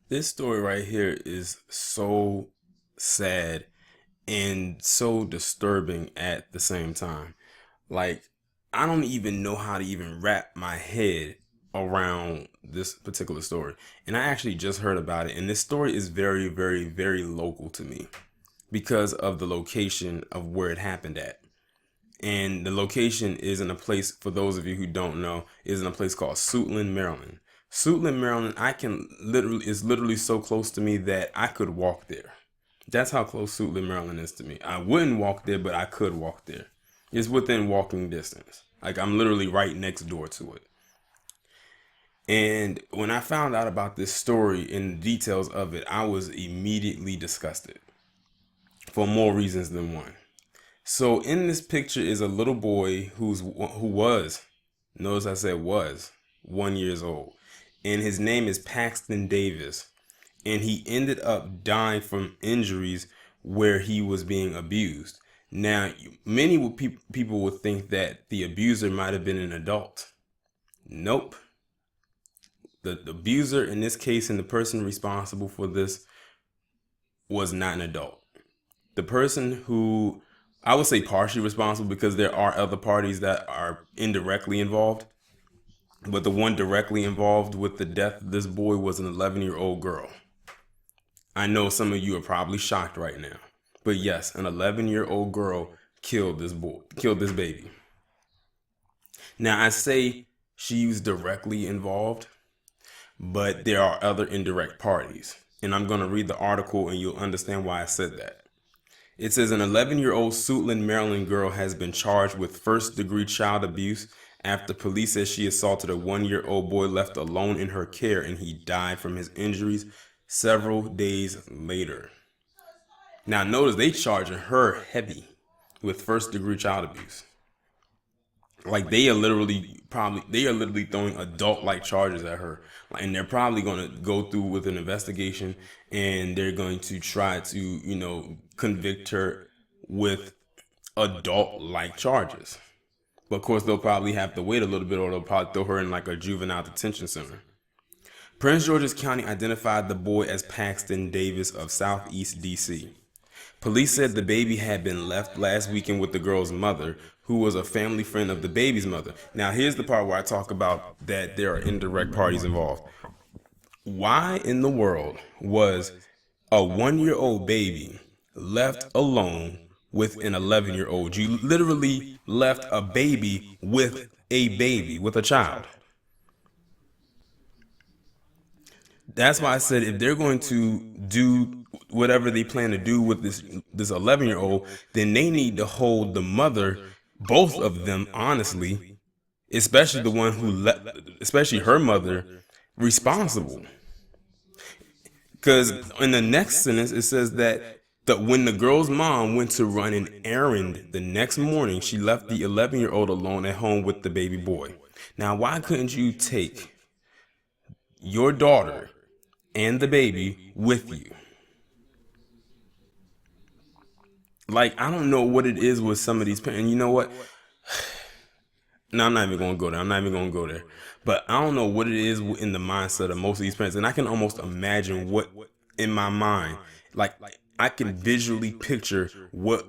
This story right here is so sad and so disturbing at the same time. Like, I don't even know how to even wrap my head around this particular story. And I actually just heard about it. And this story is very, very, very local to me because of the location of where it happened at. And the location is in a place, for those of you who don't know, is in a place called Suitland, Maryland. Suitland, Maryland, I can literally is literally so close to me that I could walk there. That's how close Suitland, Maryland is to me. I wouldn't walk there, but I could walk there. It's within walking distance. Like I'm literally right next door to it. And when I found out about this story and the details of it, I was immediately disgusted for more reasons than one. So in this picture is a little boy who was, notice I said was, 1 years old, and his name is Paxton Davis, and he ended up dying from injuries where he was being abused. Now, many people would think that the abuser might have been an adult. Nope. The abuser in this case and the person responsible for this was not an adult. The person who I would say partially responsible because there are other parties that are indirectly involved, but the one directly involved with the death of this boy was an 11-year-old girl. I know some of you are probably shocked right now, but yes, an 11-year-old girl killed this baby. Now I say she was directly involved, but there are other indirect parties, and I'm going to read the article and you'll understand why I said that. It says an 11-year-old Suitland, Maryland girl has been charged with first-degree child abuse after police says she assaulted a 1-year-old boy left alone in her care and he died from his injuries several days later. Now notice they charging her heavy with first-degree child abuse. Like they are literally throwing adult like charges at her, and they're probably going to go through with an investigation and they're going to try to convict her with adult like charges. But of course they'll probably have to wait a little bit, or they'll probably throw her in like a juvenile detention center. Prince George's County identified the boy as Paxton Davis of Southeast DC. Police said the baby had been left last weekend with the girl's mother, who was a family friend of the baby's mother. Now, here's the part where I talk about that there are indirect parties involved. Why in the world was a 1-year-old baby left alone with an 11-year-old? You literally left a baby, with a child. That's why I said if they're going to do whatever they plan to do with this 11-year-old, then they need to hold the mother, both of them, honestly, especially the one especially her mother, responsible. Because in the next sentence it says that when the girl's mom went to run an errand the next morning, she left the 11-year-old alone at home with the baby boy. Now, why couldn't you take your daughter and the baby with you? Like, I don't know what it is with some of these parents. And you know what? No, I'm not even going to go there. I'm not even going to go there. But I don't know what it is in the mindset of most of these parents. And I can almost imagine what in my mind, like I can visually picture what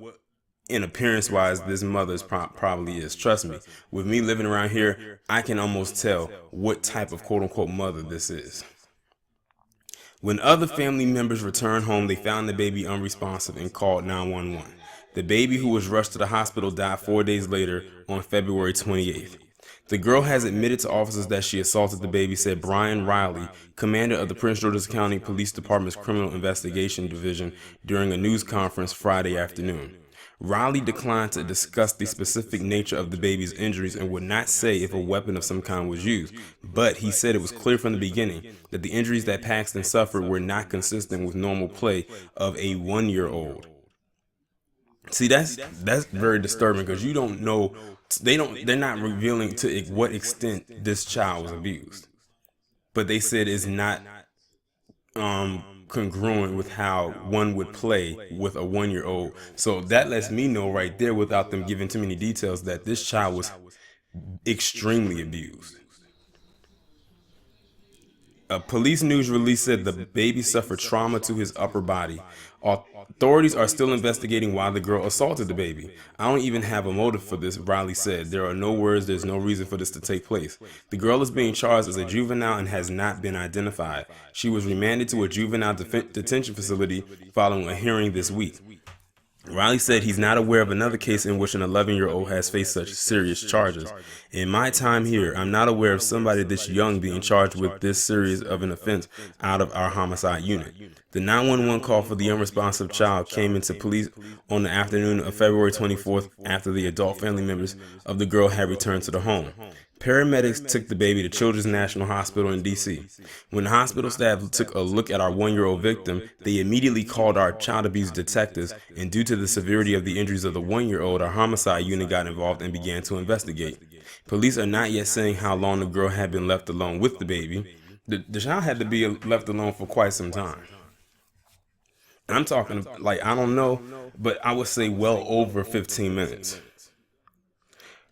in appearance wise this mother's probably is. Trust me, with me living around here, I can almost tell what type of quote unquote mother this is. When other family members returned home, they found the baby unresponsive and called 911. The baby, who was rushed to the hospital, died 4 days later on February 28th. The girl has admitted to officers that she assaulted the baby, said Brian Riley, commander of the Prince George's County Police Department's Criminal Investigation Division, during a news conference Friday afternoon. Riley declined to discuss the specific nature of the baby's injuries and would not say if a weapon of some kind was used, but he said it was clear from the beginning that the injuries that Paxton suffered were not consistent with normal play of a 1-year-old. See, that's very disturbing because you don't know, they're not revealing to what extent this child was abused, but they said it's not congruent with how one would play with a 1-year-old. So that lets me know right there, without them giving too many details, that this child was extremely abused. A police news release said the baby suffered trauma to his upper body. Authorities are still investigating why the girl assaulted the baby. I don't even have a motive for this, Riley said. There are no words, there's no reason for this to take place. The girl is being charged as a juvenile and has not been identified. She was remanded to a juvenile detention facility following a hearing this week. Riley said he's not aware of another case in which an 11-year-old has faced such serious charges. In my time here, I'm not aware of somebody this young being charged with this serious of an offense out of our homicide unit. The 911 call for the unresponsive child came into police on the afternoon of February 24th after the adult family members of the girl had returned to the home. Paramedics took the baby to Children's National Hospital in D.C. When the hospital staff took a look at our 1-year-old victim, they immediately called our child abuse detectives, and due to the severity of the injuries of the 1-year-old, our homicide unit got involved and began to investigate. Police are not yet saying how long the girl had been left alone with the baby. The child had to be left alone for quite some time. I'm talking, like, I don't know, but I would say well over 15 minutes.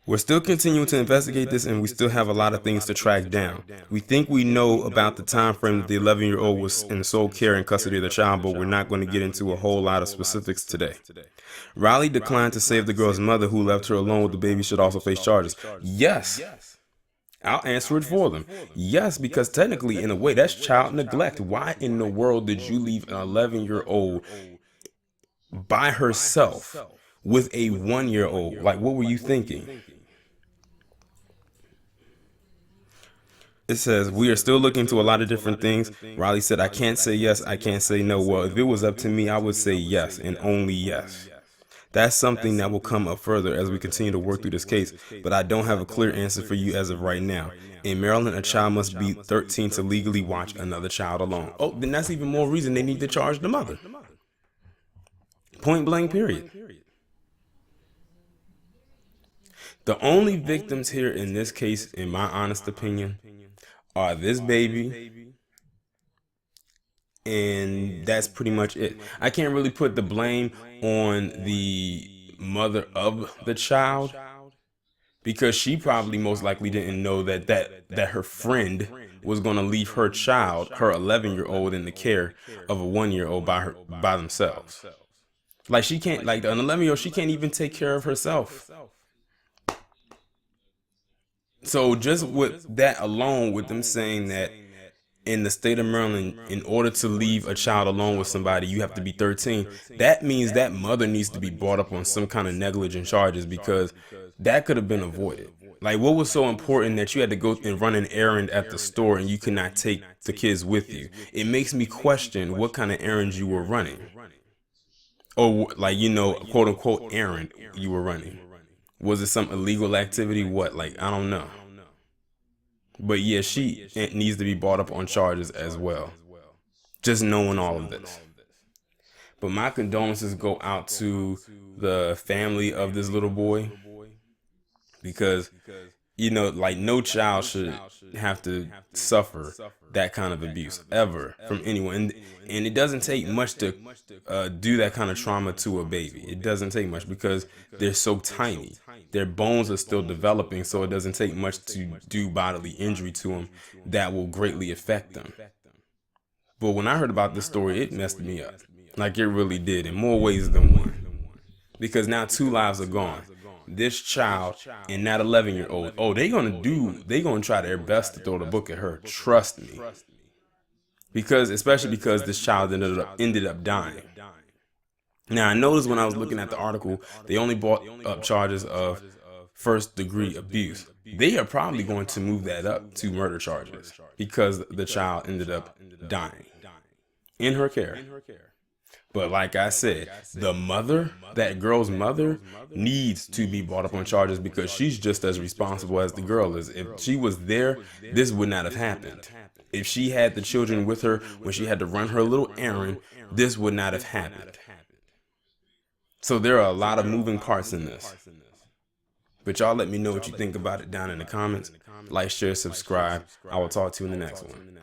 We're still continuing to investigate this, and we still have a lot of things to track down. We think we know about the time frame that the 11-year-old was in sole care and custody of the child, but we're not going to get into a whole lot of specifics today. Riley declined to say if the girl's mother, who left her alone with the baby, should also face charges. Yes. I'll answer it for them. Yes, because technically, in a way, that's child neglect. Why in the world did you leave an 11-year-old by herself with a 1-year-old? Like, what were you thinking? It says, we are still looking into a lot of different things. Riley said, I can't say yes, I can't say no. Well, if it was up to me, I would say yes and only yes. That's something that will come up further as we continue to work through this case, but I don't have a clear answer for you as of right now. In Maryland, a child must be 13 to legally watch another child alone. Oh, then that's even more reason they need to charge the mother. Point blank, period. The only victims here in this case, in my honest opinion, are this baby, and that's pretty much it. I can't really put the blame on the mother of the child because she probably most likely didn't know that her friend was going to leave her child, her 11-year-old, in the care of a 1-year-old by themselves. Like, she can't, like, an 11-year-old, she can't even take care of herself. So just with that alone, with them saying that in the state of Maryland, in order to leave a child alone with somebody, you have to be 13. That means that mother needs to be brought up on some kind of negligent charges, because that could have been avoided. Like, what was so important that you had to go and run an errand at the store and you could not take the kids with you? It makes me question what kind of errands you were running. Or, like, you know, quote unquote errand you were running. Was it some illegal activity? What? Like, I don't know. But yeah, she needs to be brought up on charges as well. Just knowing all of this. But my condolences go out to the family of this little boy. Because, you know, like, no child should have to suffer that kind of abuse ever from anyone. And it doesn't take much to do that kind of trauma to a baby. It doesn't take much because they're so tiny. Their bones are still developing, so it doesn't take much to do bodily injury to them that will greatly affect them. But when I heard about this story, it messed me up. Like, it really did, in more ways than one. Because now 2 lives are gone. This child and that 11-year-old, oh, they're gonna try their best to throw the book at her. Trust me. Especially because this child ended up dying. Now, I noticed when I was looking at the article, they only brought up charges of first-degree abuse. They are probably going to move that up to murder charges because the child ended up dying in her care. But like I said, the mother, that girl's mother, needs to be brought up on charges because she's just as responsible as the girl is. If she was there, this would not have happened. If she had the children with her when she had to run her little errand, this would not have happened. So there are a lot of moving parts in this. But y'all let me know what you think about it down in the comments. Like, share, subscribe. I will talk to you in the next one.